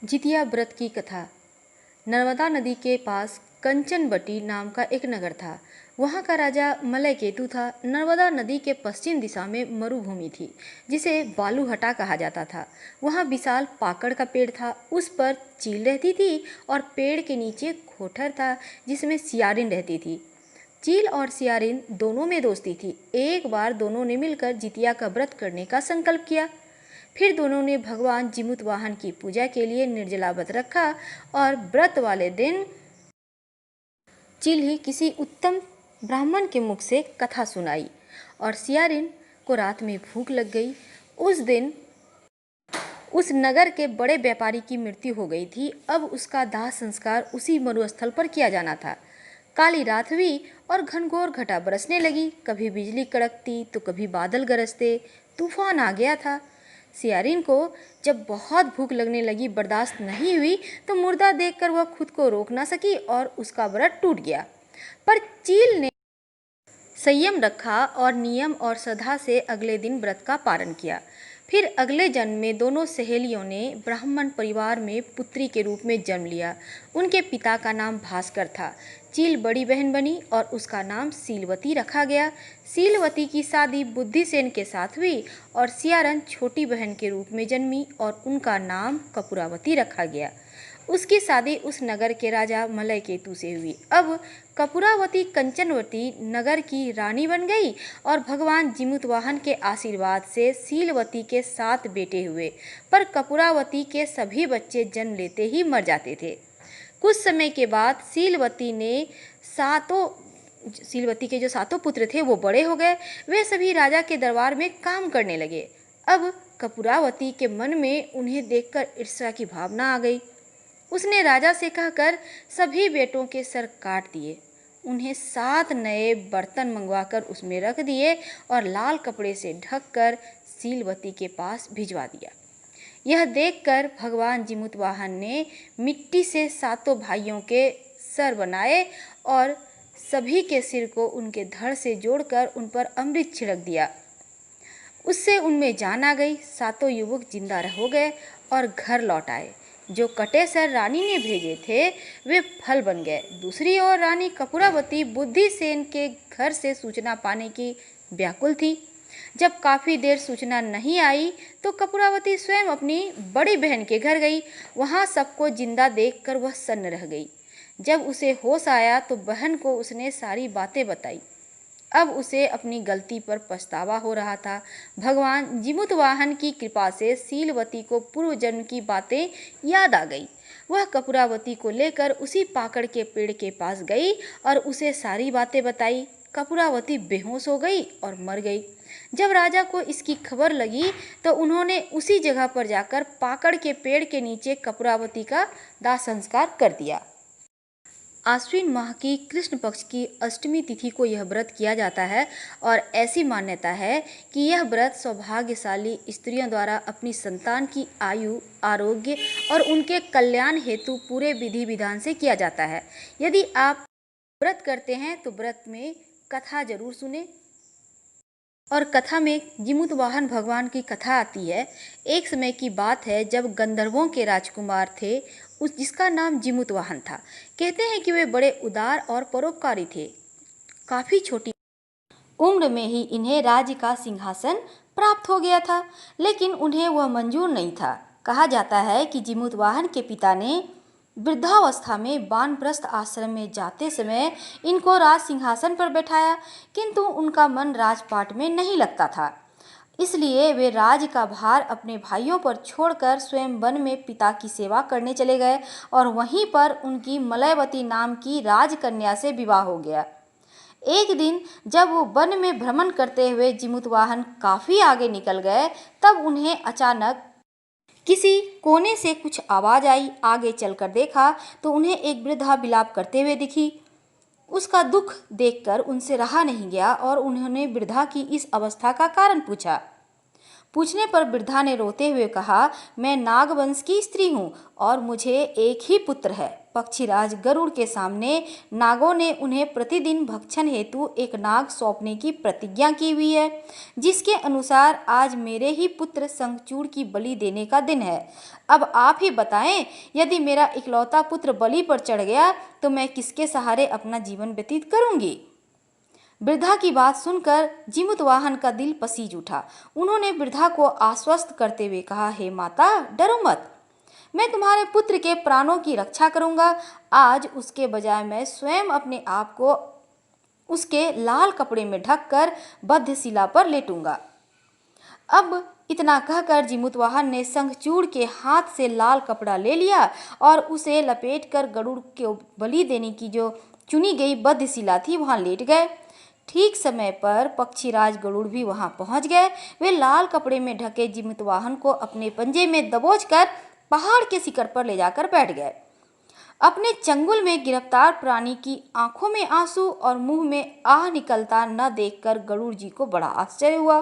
जितिया व्रत की कथा। नर्मदा नदी के पास कंचनबटी नाम का एक नगर था। वहाँ का राजा मलयकेतु था। नर्मदा नदी के पश्चिम दिशा में मरुभूमि थी जिसे बालूहटा कहा जाता था। वहाँ विशाल पाकड़ का पेड़ था, उस पर चील रहती थी और पेड़ के नीचे खोटर था जिसमें सियारिन रहती थी। चील और सियारिन दोनों में दोस्ती थी। एक बार दोनों ने मिलकर जितिया का व्रत करने का संकल्प किया। फिर दोनों ने भगवान जिमुतवाहन की पूजा के लिए निर्जला व्रत रखा और व्रत वाले दिन चील ही किसी उत्तम ब्राह्मण के मुख से कथा सुनाई और सियारिन को रात में भूख लग गई। उस दिन उस नगर के बड़े व्यापारी की मृत्यु हो गई थी। अब उसका दाह संस्कार उसी मरुस्थल पर किया जाना था। काली रात हुई और घनघोर घटा बरसने लगी। कभी बिजली कड़कती तो कभी बादल गरजते। तूफान आ गया था। सियारिन को जब बहुत भूख लगने लगी, बर्दाश्त नहीं हुई, तो मुर्दा देखकर वह खुद को रोक ना सकी और उसका व्रत टूट गया। पर चील ने संयम रखा और नियम और श्रद्धा से अगले दिन व्रत का पालन किया। फिर अगले जन्म में दोनों सहेलियों ने ब्राह्मण परिवार में पुत्री के रूप में जन्म लिया। उनके पिता का नाम भास्कर था। चील बड़ी बहन बनी और उसका नाम सीलवती रखा गया। सीलवती की शादी बुद्धिसेन के साथ हुई और सियारन छोटी बहन के रूप में जन्मी और उनका नाम कपूरावती रखा गया। उसकी शादी उस नगर के राजा मलयकेतु से हुई। अब कपूरावती कंचनवती नगर की रानी बन गई और भगवान जिमुतवाहन के आशीर्वाद से सीलवती के 7 बेटे हुए। पर कपूरावती के सभी बच्चे जन्म लेते ही मर जाते थे। कुछ समय के बाद सीलवती के जो 7 पुत्र थे वो बड़े हो गए। वे सभी राजा के दरबार में काम करने लगे। अब कपूरावती के मन में उन्हें देखकर ईर्ष्या की भावना आ गई। उसने राजा से कहकर सभी बेटों के सर काट दिए। उन्हें 7 नए बर्तन मंगवाकर उसमें रख दिए और लाल कपड़े से ढककर सीलवती के पास भिजवा दिया। यह देखकर भगवान जिमुतवाहन ने मिट्टी से 7 भाइयों के सर बनाए और सभी के सिर को उनके धड़ से जोड़कर उन पर अमृत छिड़क दिया। उससे उनमें जान आ गई। 7 युवक जिंदा हो गए और घर लौट आए। जो कटे सर रानी ने भेजे थे वे फल बन गए। दूसरी ओर रानी कपूरावती बुद्धिसेन के घर से सूचना पाने की व्याकुल थी। जब काफ़ी देर सूचना नहीं आई तो कपूरावती स्वयं अपनी बड़ी बहन के घर गई। वहाँ सबको जिंदा देखकर वह सन्न रह गई। जब उसे होश आया तो बहन को उसने सारी बातें बताई। अब उसे अपनी गलती पर पछतावा हो रहा था। भगवान जिमुतवाहन की कृपा से सीलवती को पूर्व जन्म की बातें याद आ गई। वह कपूरावती को लेकर उसी पाकड़ के पेड़ के पास गई और उसे सारी बातें बताई। कपूरावती बेहोश हो गई और मर गई। जब राजा को इसकी खबर लगी तो उन्होंने उसी जगह पर जाकर पाकड़ के पेड़ के नीचे कपूरावती का दाह संस्कार कर दिया। आश्विन माह की कृष्ण पक्ष की अष्टमी तिथि को यह व्रत किया जाता है और ऐसी मान्यता है कि यह व्रत सौभाग्यशाली स्त्रियों द्वारा अपनी संतान की आयु, आरोग्य और उनके कल्याण हेतु पूरे विधि विधान से किया जाता है। यदि आप व्रत करते हैं तो व्रत में कथा जरूर सुने। और कथा में जिमुतवाहन भगवान की कथा आती है। एक समय की बात है जब गंधर्वों के राजकुमार थे जिसका नाम जिमुतवाहन था। कहते हैं कि वे बड़े उदार और परोपकारी थे। काफ़ी छोटी उम्र में ही इन्हें राज्य का सिंहासन प्राप्त हो गया था, लेकिन उन्हें वह मंजूर नहीं था। कहा जाता है कि जिमुतवाहन के पिता ने वृद्धावस्था में वानप्रस्थ आश्रम में जाते समय इनको राज सिंहासन पर बैठाया, किंतु उनका मन राजपाट में नहीं लगता था। इसलिए वे राज का भार अपने भाइयों पर छोड़कर स्वयं वन में पिता की सेवा करने चले गए और वहीं पर उनकी मलयवती नाम की राजकन्या से विवाह हो गया। एक दिन जब वो वन में भ्रमण करते हुए जिमुतवाहन काफ़ी आगे निकल गए, तब उन्हें अचानक किसी कोने से कुछ आवाज़ आई। आगे चलकर देखा तो उन्हें एक वृद्धा विलाप करते हुए दिखी। उसका दुख देखकर उनसे रहा नहीं गया और उन्होंने वृद्धा की इस अवस्था का कारण पूछा। पूछने पर वृद्धा ने रोते हुए कहा, मैं नागवंश की स्त्री हूँ और मुझे एक ही पुत्र है, पक्षीराज गरुड़ के सामने नागों ने उन्हें प्रतिदिन भक्षण हेतु एक नाग सौंपने की प्रतिज्ञा की हुई है, जिसके अनुसार आज मेरे ही पुत्र शंखचूड़ की बलि देने का दिन है। अब आप ही बताएं, यदि मेरा इकलौता पुत्र बलि पर चढ़ गया तो मैं किसके सहारे अपना जीवन व्यतीत करूंगी। वृद्धा की बात सुनकर जीमूतवाहन का दिल पसीज उठा। उन्होंने वृद्धा को आश्वस्त करते हुए कहा, हे माता, डरो मत, मैं तुम्हारे पुत्र के प्राणों की रक्षा करूंगा। आज उसके बजाय मैं स्वयं अपने आप को उसके लाल कपड़े में ढककर बद्धशिला पर लेटूंगा। अब इतना कहकर जीमूतवाहन ने शंखचूड़ के हाथ से लाल कपड़ा ले लिया और उसे लपेटकर गरुड़ को बलि देने की जो चुनी गई बद्धशिला थी वहां लेट गए। ठीक समय पर पक्षीराज गरुड़ भी वहां पहुंच गए। वे लाल कपड़े में ढके जीमूतवाहन को अपने पंजे में दबोचकर पहाड़ के शिखर पर ले जाकर बैठ गए। अपने चंगुल में गिरफ्तार प्राणी की आंखों में आंसू और मुंह में आह निकलता न देखकर गरुड़ जी को बड़ा आश्चर्य हुआ।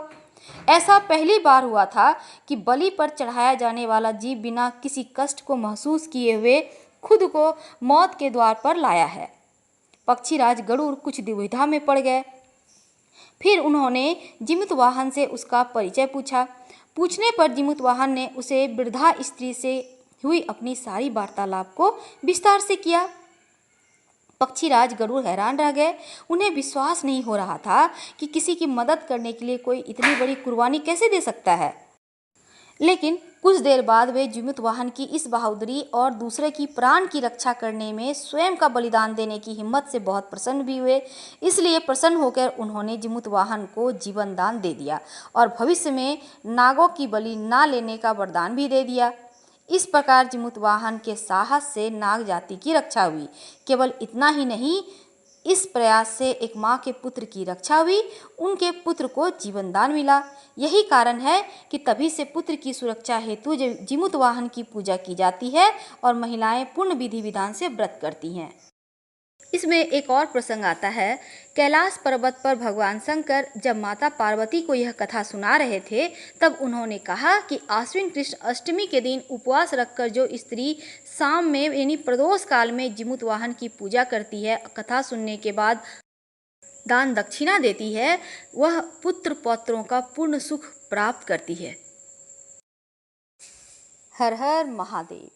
ऐसा पहली बार हुआ था कि बलि पर चढ़ाया जाने वाला जीव बिना किसी कष्ट को महसूस किए हुए खुद को मौत के द्वार पर लाया है। पक्षीराज गरुड़ कुछ दुविधा में पड़ गए। फिर उन्होंने जीमूतवाहन से उसका परिचय पूछा। पूछने पर जीमूतवाहन ने उसे वृद्धा स्त्री से हुई अपनी सारी वार्तालाप को विस्तार से किया। पक्षीराज गरुड़ हैरान रह गए। उन्हें विश्वास नहीं हो रहा था कि किसी की मदद करने के लिए कोई इतनी बड़ी कुर्बानी कैसे दे सकता है। लेकिन कुछ देर बाद वे जीमूतवाहन की इस बहादुरी और दूसरे की प्राण की रक्षा करने में स्वयं का बलिदान देने की हिम्मत से बहुत प्रसन्न भी हुए। इसलिए प्रसन्न होकर उन्होंने जीमूतवाहन को जीवन दान दे दिया और भविष्य में नागों की बलि ना लेने का वरदान भी दे दिया। इस प्रकार जीमूतवाहन के साहस से नाग जाति की रक्षा हुई। केवल इतना ही नहीं, इस प्रयास से एक माँ के पुत्र की रक्षा हुई, उनके पुत्र को जीवन दान मिला। यही कारण है कि तभी से पुत्र की सुरक्षा हेतु जीमूतवाहन की पूजा की जाती है और महिलाएं पूर्ण विधि विधान से व्रत करती हैं। इसमें एक और प्रसंग आता है। कैलाश पर्वत पर भगवान शंकर जब माता पार्वती को यह कथा सुना रहे थे, तब उन्होंने कहा कि आश्विन कृष्ण अष्टमी के दिन उपवास रखकर जो स्त्री शाम में यानी प्रदोष काल में जीमूतवाहन की पूजा करती है, कथा सुनने के बाद दान दक्षिणा देती है, वह पुत्र पौत्रों का पूर्ण सुख प्राप्त करती है। हर हर महादेव।